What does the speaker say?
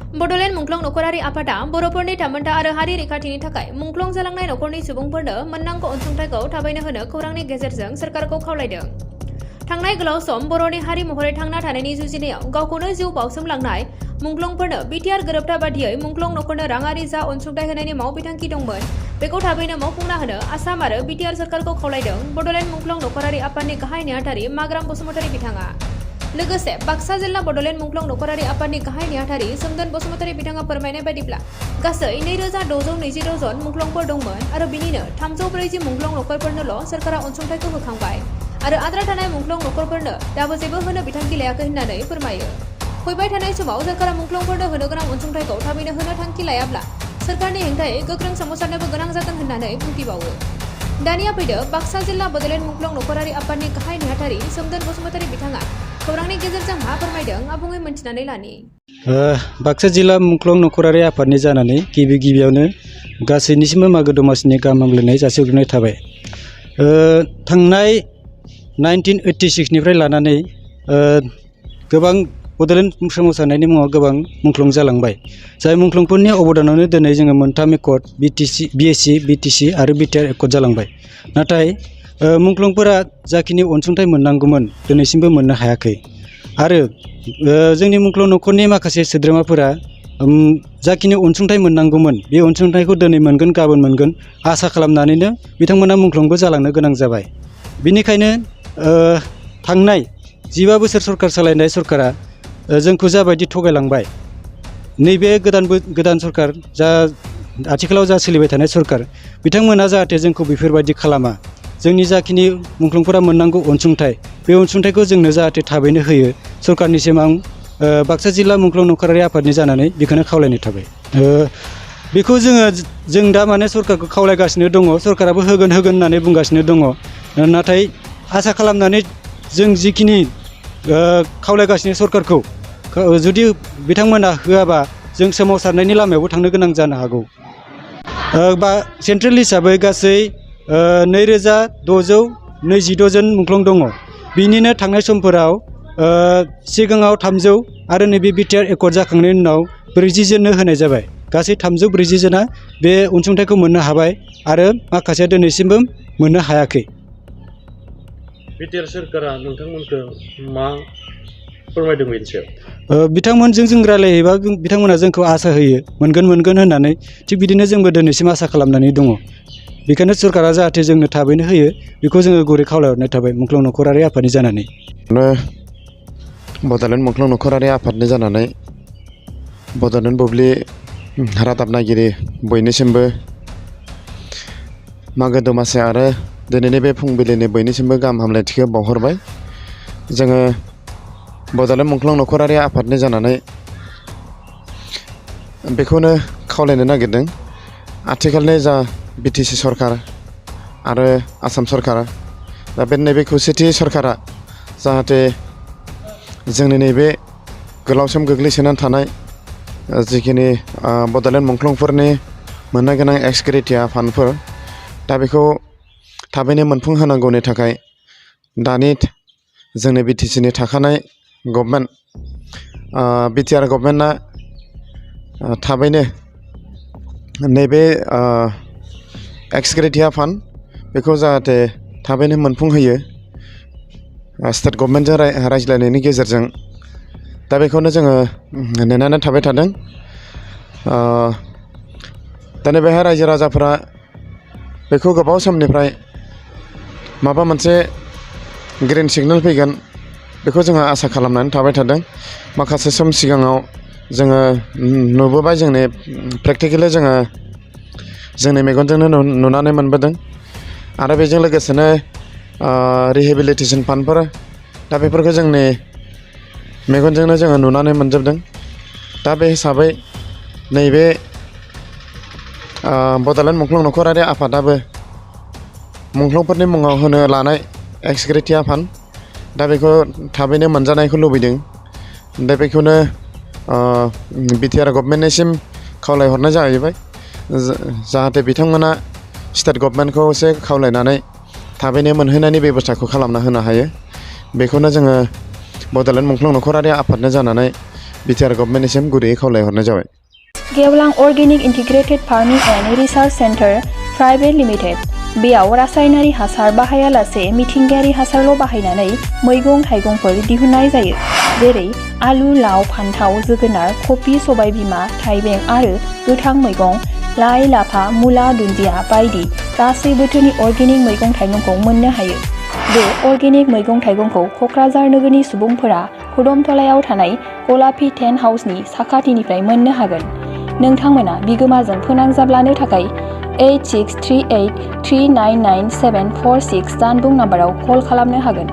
बड'ल मुंख्लं नख'रारि आफादा बर'फोरनि थामोनथा आरो हारि रैखाथिनि थाखाय मुंख्लं जालांनाय नखरनि सुबुंफोरनो मोननांगौ अनसुंथाइखौ थाबैनो होनो खौरांनि गेजेरजों सोरखारखौ खावलायदों। थांनाय गोलाव सम बर'नि हारि महरै थांना थानायनि जुजिनायाव गावखौनो जिउ बावसोमलांनाय मुंख्लंफोरनो बिटिआर गोरोबथा बादियै मुंख्लं नखरनो राङारि जा अनसुंथाइ होनायनि मावबिथांखि दंमोन बेखौ थाबैनो मावफुंना होनो आसाम आरो बिटिआर सोरखारखौ खावलायदों बड'ल मुंख्लं नख'रारि आफादनि गाहाय नेहाथारि माग्राम बसुमतारी बिथाङा। लोगोसे बाक्सा जिल्ला बड'ल मुंख्लं नख'रारि आफादनि गाहाय नेहाथारि सोमदोन बसुमतारी बिथाङा फोरमायनाय बायदिब्ला गासै 2626 जन मुंख्लंफोर दंमोन आरो बिनिनो 340 मुंख्लं नखरफोरनोल' सोरखारा अनसुंथाइखौ होखांबाय आरो आद्रा थानाय मुंख्लं नखरफोरनो दाबो जेबो होनो बिथांखि लायाखै होननानै फोरमायो। फैबाय थानाय समाव सोरखारा मुंख्लंफोरनो होनो गोनां अनसुंथाइखौ थाबैनो होनो थांखि लायाब्ला सोरखारनि हेंथायै गोख्रों सोमावसारनोबो गोनां जागोन होननानै बुंथिबावो। दानिया फैदो बाक्सा जिल्ला बड'ल मुंख्लं नख'रारि आफादनि गाहाय नेहाथारि सोमदोन बसुमतारी बिथाङा खौरांनि गेजेरजों मा फोरमायदों आबुङै मोनथिनानै लानि। बाक्सा जिल्ला मुंख्लं नख'रारि आफादनि जानानै गिबियावनो गासैनिसिमबो मागो दमासिनि गाहाम हामलायनाय जासिहरनाय थाबाय। थांनाय 1986 निफ्राय लानानै गोबां बड'ल सोमावसारनायनि मुङाव गोबां मुंख्लं जालांबाय। जाय मुंख्लंफोरनि अबदानावनो दिनै जोङो मोनथाम एकर्ड बिएससि बिटिसि आरो बिटिआर एकर्ड जालांबाय। नाथाय मुंख्लंफोरा जाखिनि अनसुंथाइ मोननांगौमोन दिनैसिमबो मोननो हायाखै आरो जोंनि मुंख्लं नखरनि माखासे सोद्रोमाफोरा जाखिनि अनसुंथाइ मोननांगौमोन बे अनसुंथाइखौ दिनै मोनगोन गाबोन मोनगोन आसा खालामनानैनो बिथांमोना मुंख्लंबो जालांनो गोनां जाबाय। बिनिखायनो थांनाय 15 बोसोर सरकार सालायनाय सरकारा जोंखौ जाबायदि थगायलांबाय नैबे गोदान सरकार जा आथिखालाव जा सोलिबाय थानाय सरकार बिथांमोना जाहाथे जोंखौ बेफोरबायदि खालामा। जोंनि जाखिनि मुंख्लंफोरा मोननांगौ अनसुंथाइ बे अनसुंथाइखौ जोंनो जाहाथे थाबैनो होयो सरकारनिसिम आं बाक्सा जिल्ला मुंख्लं नख'रारि आफादनि जानानै बेखौनो खावलायनाय थाबाय। बेखौ जों दा माने सरकारखौ खावलायगासिनो दङ। सरकाराबो होगोन होननानै बुंगासिनो दङ। नाथाय आसा खालामनानै जों जिखिनि खावलायगासिनो सरकारखौ जुदि बिथांमोना होआबा जों सोमावसारनायनि लामायावबो थांनो गोनां जानो हागौ। बा सेन्ट्रेल हिसाबै गासै 2622 जन मुंख्लं दङ। बिनिनो थांनाय समफोराव सिगाङाव 300 आरो नैबे बिटिआर एकर्ड जाखांनायनि उनाव 40 जननो होनाय जाबाय। गासै 340 जना बे अनसुंथाइखौ मोननो हाबाय आरो माखासेया दिनैसिमबो मोननो हायाखै। बिटिआर सोरखारा नोंथांमोनखौ मा फोरमायदों बेनि सायाव? बिथांमोनजों जों रायलायोबा बिथांमोना जोंखौ आसा होयो मोनगोन होननानै। थिग बिदिनो जोंबो दिनैसिम आसा खालामनानै दङ। बेखायनो सरकारा जाहाथे जोंनो थाबैनो होयो बेखौ जोङो गुरै खावलायहरनाय थाबाय मुंख्लं नख'रारि आफादनि जानानै। बड'ल मुंख्लं नख'रारि आफादनि जानानै बड'ल बुब्लि रादाब नायगिरि बयनिसिमबो मागो दमासि आरो दिनैनि बे फुंबिलिनि बयनिसिमबो गाहाम हामलायथिखौ बावहरबाय। जोङो बड'ल मुंख्लं नख'रारि आफादनि जानानै बेखौनो खावलायनो नागिरदों आथिखालनि जा बिटिसि सरकार आरो आसाम सरकार दा बे नैबे खौसेथि सरकारा जाहाथे जोंनि नैबे गोलाव सम गोग्लैसोनानै थानाय जिखिनि बड'ल मुंख्लंफोरनि मोननो गोनां एक्स ग्रेटिया फान्डफोर दा बेखौ थाबैनो मोनफुंहोनांगौनि थाखाय दानि जोंनि बिटिसिनि थाखानाय गभर्नमेन्ट बिटिआर गभर्नमेन्टआ थाबैनो नैबे एक्स ग्रेटिया फान्ड बेखौ जाहाथे थाबैनो मोनफुंहोयो स्टेट गभर्नमेन्टजों रायज्लायनायनि गेजेरजों। दा बेखौनो जोङो नेनानै थाबाय थादों। दा नैबेहाय रायजो राजाफोरा बेखौ गोबाव समनिफ्राय माबा मोनसे ग्रिन सिगनेल फैगोन बेखौ जोङो आसा खालामनानै थाबाय थादों। माखासे सम सिगाङाव जोङो नुबोबाय जोंनि प्रेक्टिकेलि जोङो जोंनि मेगनजोंनो नुनानै मोनबोदों आरो बेजों लोगोसेनो रिहेबिलिटेसन फान्डफोर दा बेफोरखौ जोंनि मेगनजोंनो जोङो नुनानै मोनजोबदों। दा बे हिसाबै नैबे बड'ल मुंख्लं नख'रारि आफादाबो मुंख्लंफोरनि मुङाव होनो लानाय एक्स ग्रेटिया फान्ड दा बेखौ थाबैनो मोनजानायखौ लुबैदों। दा बेखौनो बिटिआर गभर्नमेन्टनिसिम खावलायहरनाय जाहैबाय जाहाथे बिथांमोना स्टेट गभर्नमेन्टखौ एसे खावलायनानै थाबैनो मोनहैनायनि बेबस्थाखौ खालामना होनो हायो। बेखौनो जोङो बड'ल मुंख्लं नख'रारि आफादनि जानानै बिटिआर गभर्नमेन्टनिसिम गुरैयै खावलायहरनाय जाबाय। गेवलां organic integrated farming and research centre private limited बेयाव रासायनारि हासार बाहायालासे मिथिंगायारि हासारल' बाहायनानै मैगं थाइगंफोर दिहुननाय जायो, जेरै आलु, लाव, फान्थाव, जोगोनार, कफि, सबायबिमा, थाइबें आरो गोथां मैगं, लाइ, लाफा, मुला, दुन्दिया बायदि गासै बोथोरनि अर्गेनिक मैगं थाइगंखौ मोननो हायो। बे अर्गेनिक मैगं थाइगंखौ क'क्राझार नोगोरनि सुबुंफोरा खुदमतलायाव थानाय गलापी टेन्ट हाउसनि साखाथिनिफ्राय मोननो हागोन। नोंथांमोना बिगोमाजों फोनांजाब लानो थाखाय 8638399746 जानबुं नाम्बाराव कल खालामनो हागोन।